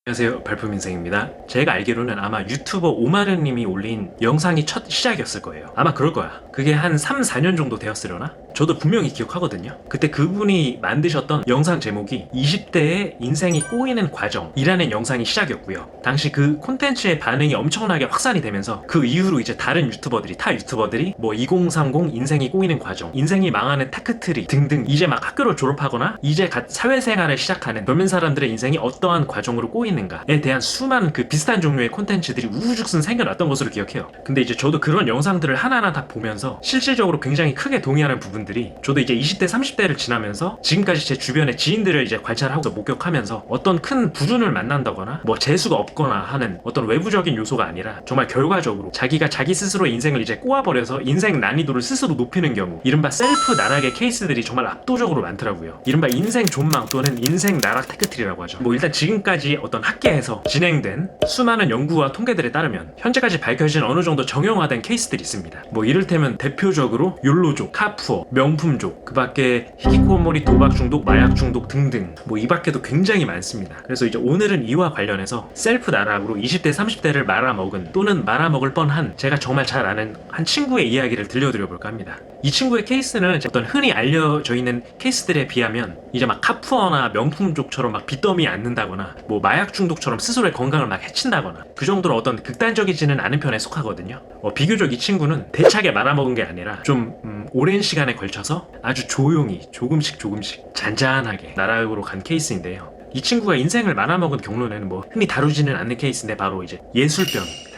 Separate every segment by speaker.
Speaker 1: 안녕하세요, 발품인생입니다. 제가 알기로는 아마 유튜버 오마르님이 올린 영상이 첫 시작이었을 거예요. 아마 그럴 거야. 그게 한 3, 4년 정도 되었으려나? 저도 분명히 기억하거든요. 그때 그분이 만드셨던 영상 제목이 20대의 인생이 꼬이는 과정이라는 영상이 시작이었고요. 당시 그 콘텐츠의 반응이 엄청나게 확산이 되면서 그 이후로 이제 다른 유튜버들이, 타 유튜버들이 뭐 2030 인생이 꼬이는 과정, 인생이 망하는 타크트리 등등 이제 막 학교를 졸업하거나 이제 갓 사회생활을 시작하는 젊은 사람들의 인생이 어떠한 과정으로 꼬이는가에 대한 수많은 그 비슷한 종류의 콘텐츠들이 우후죽순 생겨났던 것으로 기억해요. 근데 이제 저도 그런 영상들을 하나하나 다 보면서 실질적으로 굉장히 크게 동의하는 부분들이, 저도 이제 20대, 30대를 지나면서 지금까지 제 주변의 지인들을 이제 관찰하고 목격하면서 어떤 큰 불운을 만난다거나 뭐 재수가 없거나 하는 어떤 외부적인 요소가 아니라 정말 결과적으로 자기가 자기 스스로 인생을 이제 꼬아버려서 인생 난이도를 스스로 높이는 경우, 이른바 셀프 나락의 케이스들이 정말 압도적으로 많더라고요. 이른바 인생 존망 또는 인생 나락 테크트리라고 하죠. 뭐 일단 지금까지 어떤 학계에서 진행된 수많은 연구와 통계들에 따르면 현재까지 밝혀진 어느 정도 정형화된 케이스들이 있습니다. 뭐 이를테면 대표적으로 욜로족, 카푸어, 명품족, 그 밖에 히키코모리 도박 중독, 마약 중독 등등 뭐 이 밖에도 굉장히 많습니다. 그래서 이제 오늘은 이와 관련해서 셀프 나락으로 20대, 30대를 말아먹은 또는 말아먹을 뻔한 제가 정말 잘 아는 한 친구의 이야기를 들려드려 볼까 합니다. 이 친구의 케이스는 어떤 흔히 알려져 있는 케이스들에 비하면 이제 막 카푸어나 명품족처럼 막 빚더미 않는다거나 뭐 마약 중독처럼 스스로의 건강을 막 해친다거나 그 정도로 어떤 극단적이지는 않은 편에 속하거든요. 비교적 이 친구는 대차게 말아먹은 게 아니라 좀 오랜 시간에 걸쳐서 아주 조용히 조금씩 잔잔하게 나락으로 간 케이스인데요. 이 친구가 인생을 말아먹은 경로는 뭐 흔히 다루지는 않는 케이스인데 바로 이제 예술병입니다.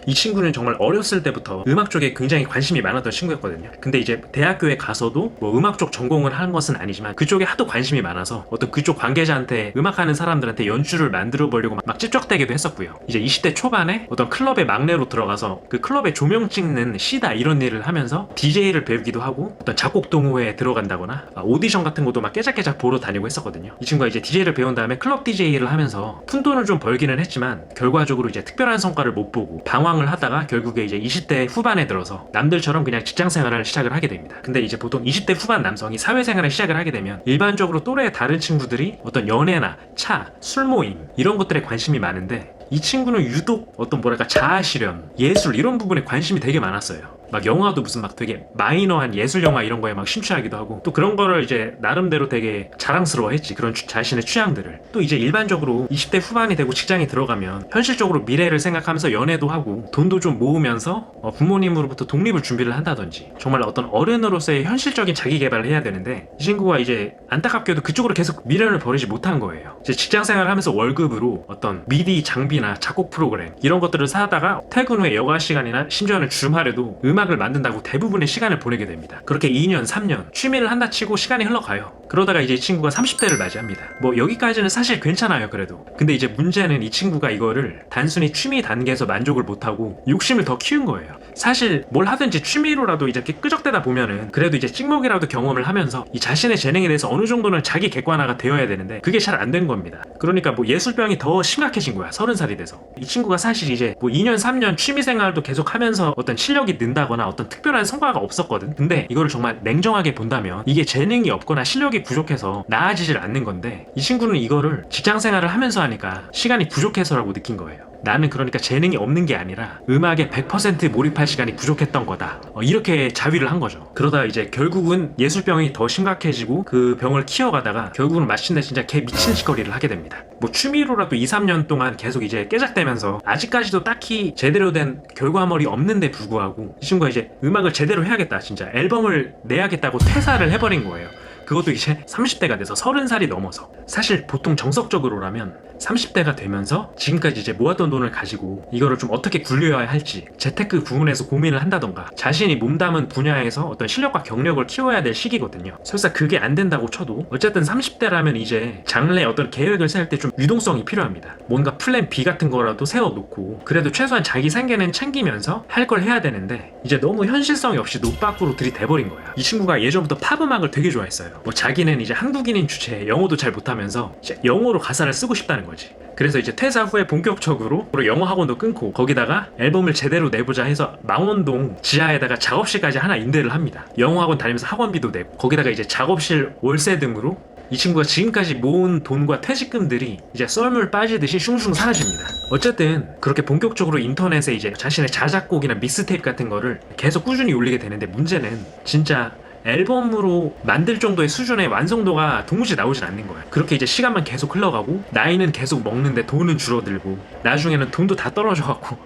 Speaker 1: 이 친구는 정말 어렸을 때부터 음악 쪽에 굉장히 관심이 많았던 친구였거든요. 근데 이제 대학교에 가서도 뭐 음악 쪽 전공을 하는 것은 아니지만 그쪽에 하도 관심이 많아서 어떤 그쪽 관계자한테, 음악하는 사람들한테 연주를 만들어 보려고 막 찝쩍대기도 했었고요. 이제 20대 초반에 어떤 클럽의 막내로 들어가서 그 클럽에 조명 찍는 시다 이런 일을 하면서 DJ를 배우기도 하고 어떤 작곡 동호회에 들어간다거나 오디션 같은 것도 막 깨작깨작 보러 다니고 했었거든요. 이 친구가 이제 DJ를 배운 다음에 클럽 DJ를 하면서 푼돈을 좀 벌기는 했지만 결과적으로 이제 특별한 성과를 못 보고 방황을 하다가 결국에 이제 20대 후반에 들어서 남들처럼 그냥 직장 생활을 시작을 하게 됩니다. 근데 이제 보통 20대 후반 남성이 사회생활을 시작을 하게 되면 일반적으로 또래의 다른 친구들이 어떤 연애나 차, 술 모임 이런 것들에 관심이 많은데 이 친구는 유독 어떤 뭐랄까 자아실현, 예술 이런 부분에 관심이 되게 많았어요. 막 영화도 무슨 막 되게 마이너한 예술 영화 이런 거에 막 심취하기도 하고 또 그런 거를 이제 나름대로 되게 자랑스러워했지, 그런 자신의 취향들을. 또 이제 일반적으로 20대 후반이 되고 직장에 들어가면 현실적으로 미래를 생각하면서 연애도 하고 돈도 좀 모으면서 부모님으로부터 독립을 준비를 한다든지 정말 어떤 어른으로서의 현실적인 자기 개발을 해야 되는데 이 친구가 이제 안타깝게도 그쪽으로 계속 미련을 버리지 못한 거예요. 이제 직장 생활을 하면서 월급으로 어떤 미디 장비나 작곡 프로그램 이런 것들을 사다가 퇴근 후에 여가 시간이나 심지어는 주말에도 음악을 만든다고 대부분의 시간을 보내게 됩니다. 그렇게 2년, 3년 취미를 한다 치고 시간이 흘러가요. 그러다가 이제 이 친구가 30대를 맞이합니다. 뭐 여기까지는 사실 괜찮아요, 그래도. 근데 이제 문제는 이 친구가 이거를 단순히 취미 단계에서 만족을 못하고 욕심을 더 키운 거예요. 사실 뭘 하든지 취미로라도 이제 이렇게 끄적대다 보면은 그래도 이제 찍먹이라도 경험을 하면서 이 자신의 재능에 대해서 어느 정도는 자기 객관화가 되어야 되는데 그게 잘 안 된 겁니다. 그러니까 뭐 예술병이 더 심각해진 거야, 30살이 돼서. 이 친구가 사실 이제 뭐 2년, 3년 취미 생활도 계속 하면서 어떤 실력이 는다거나 어떤 특별한 성과가 없었거든. 근데 이거를 정말 냉정하게 본다면 이게 재능이 없거나 실력이 부족해서 나아지질 않는 건데 이 친구는 이거를 직장 생활을 하면서 하니까 시간이 부족해서라고 느낀 거예요. 나는 그러니까 재능이 없는 게 아니라 음악에 100% 몰입할 시간이 부족했던 거다, 이렇게 자위를 한 거죠. 그러다 이제 결국은 예술병이 더 심각해지고 그 병을 키워가다가 결국은 마침내 진짜 개 미친 짓거리를 하게 됩니다. 뭐 취미로라도 2, 3년 동안 계속 이제 깨작대면서 아직까지도 딱히 제대로 된 결과물이 없는데 불구하고 이 친구가 이제 음악을 제대로 해야겠다, 진짜 앨범을 내야겠다고 퇴사를 해버린 거예요. 그것도 이제 30대가 돼서 30살이 넘어서. 사실 보통 정석적으로라면 30대가 되면서 지금까지 이제 모았던 돈을 가지고 이거를 좀 어떻게 굴려야 할지 재테크 부분에서 고민을 한다던가 자신이 몸담은 분야에서 어떤 실력과 경력을 키워야 될 시기거든요. 설사 그게 안 된다고 쳐도 어쨌든 30대라면 이제 장래 어떤 계획을 세울 때 좀 유동성이 필요합니다. 뭔가 플랜 B 같은 거라도 세워놓고 그래도 최소한 자기 생계는 챙기면서 할 걸 해야 되는데 이제 너무 현실성이 없이 노 밖으로 들이대버린 거야. 이 친구가 예전부터 팝 음악을 되게 좋아했어요. 뭐 자기는 이제 한국인인 주체에 영어도 잘 못하면서 이제 영어로 가사를 쓰고 싶다는 거지. 그래서 이제 퇴사 후에 본격적으로 영어 학원도 끊고 거기다가 앨범을 제대로 내보자 해서 망원동 지하에다가 작업실까지 하나 임대를 합니다. 영어 학원 다니면서 학원비도 내고 거기다가 이제 작업실 월세 등으로 이 친구가 지금까지 모은 돈과 퇴직금들이 이제 썰물 빠지듯이 슝슝 사라집니다. 어쨌든 그렇게 본격적으로 인터넷에 이제 자신의 자작곡이나 믹스테이프 같은 거를 계속 꾸준히 올리게 되는데, 문제는 진짜 앨범으로 만들 정도의 수준의 완성도가 도무지 나오진 않는 거야. 그렇게 이제 시간만 계속 흘러가고 나이는 계속 먹는데 돈은 줄어들고 나중에는 돈도 다 떨어져갖고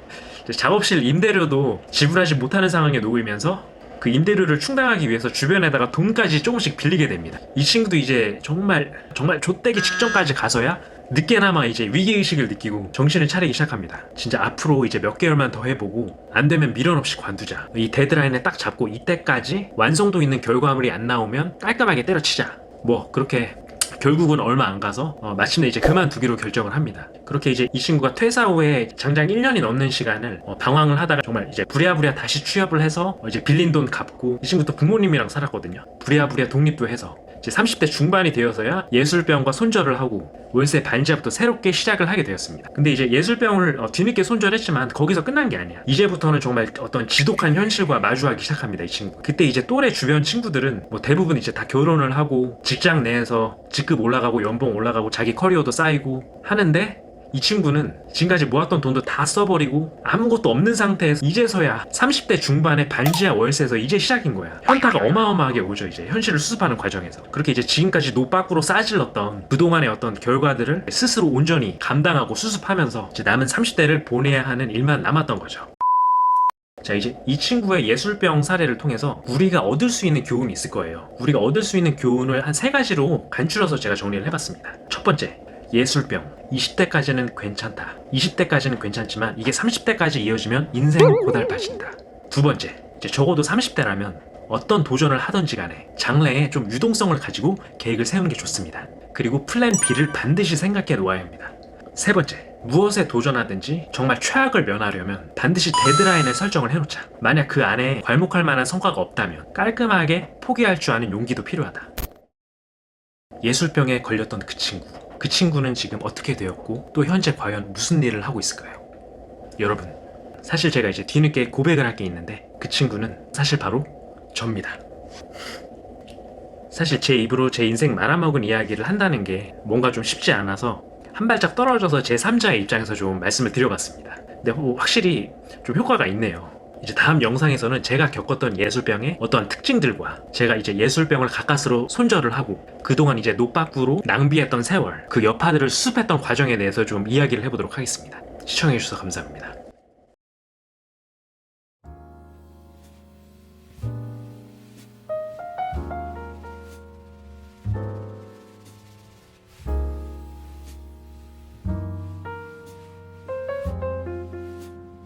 Speaker 1: 작업실 임대료도 지불하지 못하는 상황에 놓이면서 그 임대료를 충당하기 위해서 주변에다가 돈까지 조금씩 빌리게 됩니다. 이 친구도 이제 정말 좆되기 직전까지 가서야 늦게나마 이제 위기의식을 느끼고 정신을 차리기 시작합니다. 진짜 앞으로 이제 몇 개월만 더 해보고 안 되면 미련 없이 관두자. 이 데드라인을 딱 잡고 이때까지 완성도 있는 결과물이 안 나오면 깔끔하게 때려치자. 뭐 그렇게 결국은 얼마 안 가서 마침내 이제 그만두기로 결정을 합니다. 그렇게 이제 이 친구가 퇴사 후에 장장 1년이 넘는 시간을 방황을 하다가 정말 이제 부랴부랴 다시 취업을 해서 이제 빌린 돈 갚고, 이 친구 또 부모님이랑 살았거든요. 부랴부랴 독립도 해서 이제 30대 중반이 되어서야 예술병과 손절을 하고 월세 반지하부터 새롭게 시작을 하게 되었습니다. 근데 이제 예술병을 뒤늦게 손절했지만 거기서 끝난 게 아니야. 이제부터는 정말 어떤 지독한 현실과 마주하기 시작합니다, 이 친구. 그때 이제 또래 주변 친구들은 뭐 대부분 이제 다 결혼을 하고 직장 내에서 직급 올라가고 연봉 올라가고 자기 커리어도 쌓이고 하는데, 이 친구는 지금까지 모았던 돈도 다 써버리고 아무것도 없는 상태에서 이제서야 30대 중반의 반지하 월세에서 이제 시작인 거야. 현타가 어마어마하게 오죠. 이제 현실을 수습하는 과정에서. 그렇게 이제 지금까지 노빠꾸로 싸질렀던 그동안의 어떤 결과들을 스스로 온전히 감당하고 수습하면서 이제 남은 30대를 보내야 하는 일만 남았던 거죠. 자, 이제 이 친구의 예술병 사례를 통해서 우리가 얻을 수 있는 교훈이 있을 거예요. 우리가 얻을 수 있는 교훈을 한 3가지로 간추려서 제가 정리를 해봤습니다. 첫 번째, 예술병. 20대까지는 괜찮다. 20대까지는 괜찮지만 이게 30대까지 이어지면 인생은 고달파진다. 두 번째, 이제 적어도 30대라면 어떤 도전을 하던지 간에 장래에 좀 유동성을 가지고 계획을 세우는 게 좋습니다. 그리고 플랜 B를 반드시 생각해 놓아야 합니다. 세 번째, 무엇에 도전하든지 정말 최악을 면하려면 반드시 데드라인을 설정을 해놓자. 만약 그 안에 괄목할 만한 성과가 없다면 깔끔하게 포기할 줄 아는 용기도 필요하다. 예술병에 걸렸던 그 친구는 지금 어떻게 되었고 또 현재 과연 무슨 일을 하고 있을까요? 여러분, 사실 제가 이제 뒤늦게 고백을 할 게 있는데 그 친구는 사실 바로 접니다. 사실 제 입으로 제 인생 말아먹은 이야기를 한다는 게 뭔가 좀 쉽지 않아서 한 발짝 떨어져서 제 3자의 입장에서 좀 말씀을 드려봤습니다. 근데 확실히 좀 효과가 있네요. 이제 다음 영상에서는 제가 겪었던 예술병의 어떠한 특징들과 제가 이제 예술병을 가까스로 손절을 하고 그동안 이제 노빠꾸로 낭비했던 세월, 그 여파들을 수습했던 과정에 대해서 좀 이야기를 해보도록 하겠습니다. 시청해주셔서 감사합니다.